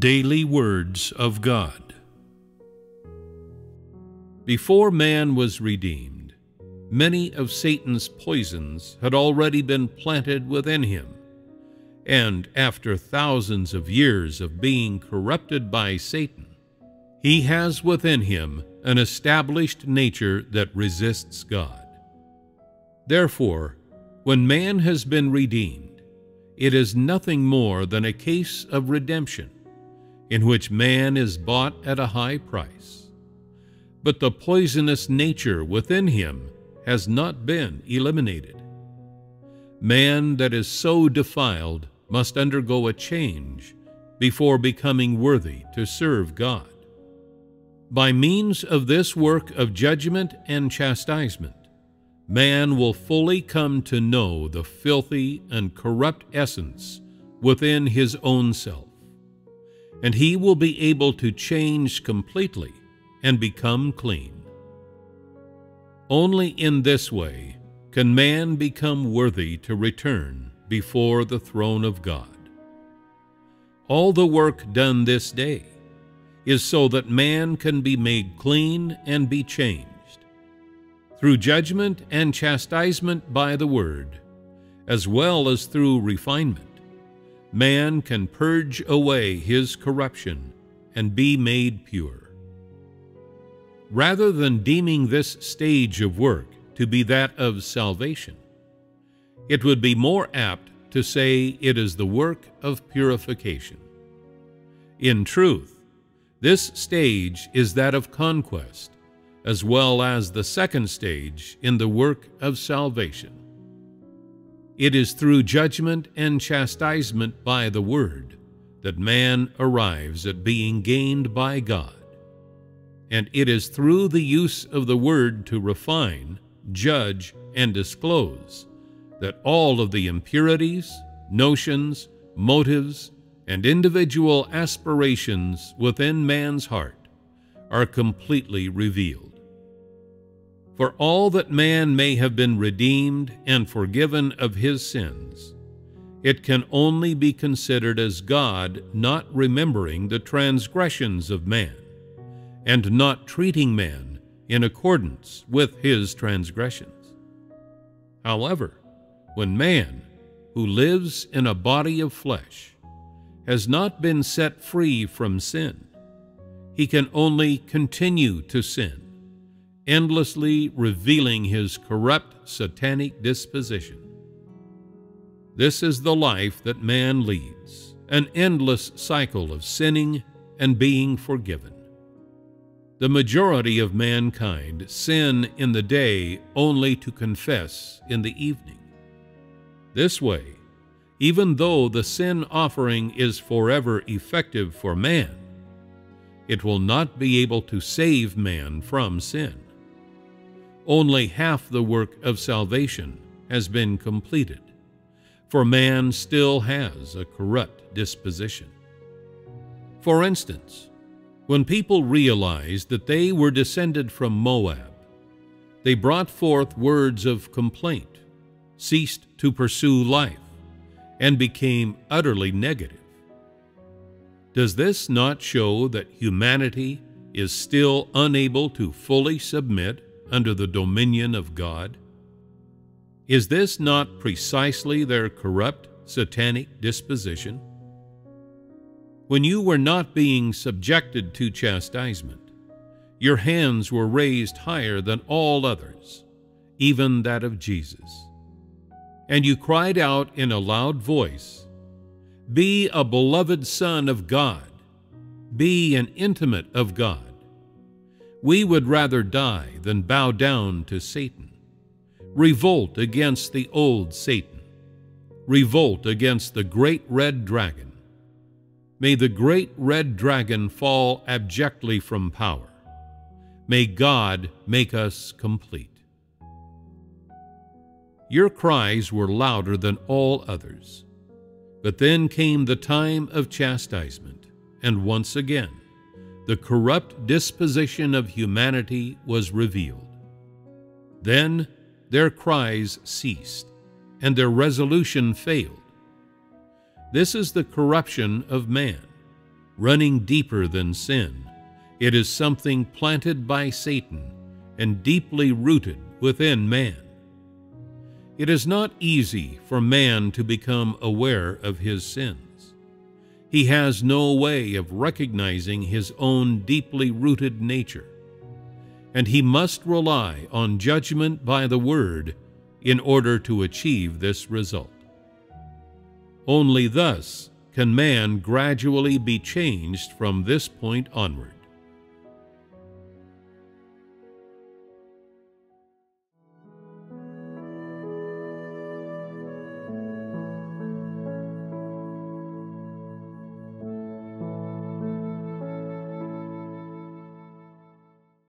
Daily Words of God. Before man was redeemed, many of Satan's poisons had already been planted within him, and after thousands of years of being corrupted by Satan, he has within him an established nature that resists God. Therefore, when man has been redeemed, it is nothing more than a case of redemption, in which man is bought at a high price. But the poisonous nature within him has not been eliminated. Man that is so defiled must undergo a change before becoming worthy to serve God. By means of this work of judgment and chastisement, man will fully come to know the filthy and corrupt essence within his own self, and he will be able to change completely and become clean. Only in this way can man become worthy to return before the throne of God. All the work done this day is so that man can be made clean and be changed. Through judgment and chastisement by the Word, as well as through refinement, man can purge away his corruption and be made pure. Rather than deeming this stage of work to be that of salvation, it would be more apt to say it is the work of purification. In truth, this stage is that of conquest, as well as the second stage in the work of salvation. It is through judgment and chastisement by the Word that man arrives at being gained by God, and it is through the use of the Word to refine, judge, and disclose that all of the impurities, notions, motives, and individual aspirations within man's heart are completely revealed. For all that man may have been redeemed and forgiven of his sins, it can only be considered as God not remembering the transgressions of man, and not treating man in accordance with his transgressions. However, when man, who lives in a body of flesh, has not been set free from sin, he can only continue to sin, endlessly revealing his corrupt satanic disposition. This is the life that man leads, an endless cycle of sinning and being forgiven. The majority of mankind sin in the day only to confess in the evening. This way, even though the sin offering is forever effective for man, it will not be able to save man from sin. Only half the work of salvation has been completed, for man still has a corrupt disposition. For instance, when people realized that they were descended from Moab, they brought forth words of complaint, ceased to pursue life, and became utterly negative. Does this not show that humanity is still unable to fully submit under the dominion of God? Is this not precisely their corrupt, satanic disposition? When you were not being subjected to chastisement, your hands were raised higher than all others, even that of Jesus. And you cried out in a loud voice, "Be a beloved son of God. Be an intimate of God. We would rather die than bow down to Satan. Revolt against the old Satan. Revolt against the great red dragon. May the great red dragon fall abjectly from power. May God make us complete." Your cries were louder than all others. But then came the time of chastisement, and once again, the corrupt disposition of humanity was revealed. Then their cries ceased, and their resolution failed. This is the corruption of man. running deeper than sin. It is something planted by Satan and deeply rooted within man. It is not easy for man to become aware of his sins. He has no way of recognizing his own deeply rooted nature, and he must rely on judgment by the Word in order to achieve this result. Only thus can man gradually be changed from this point onward.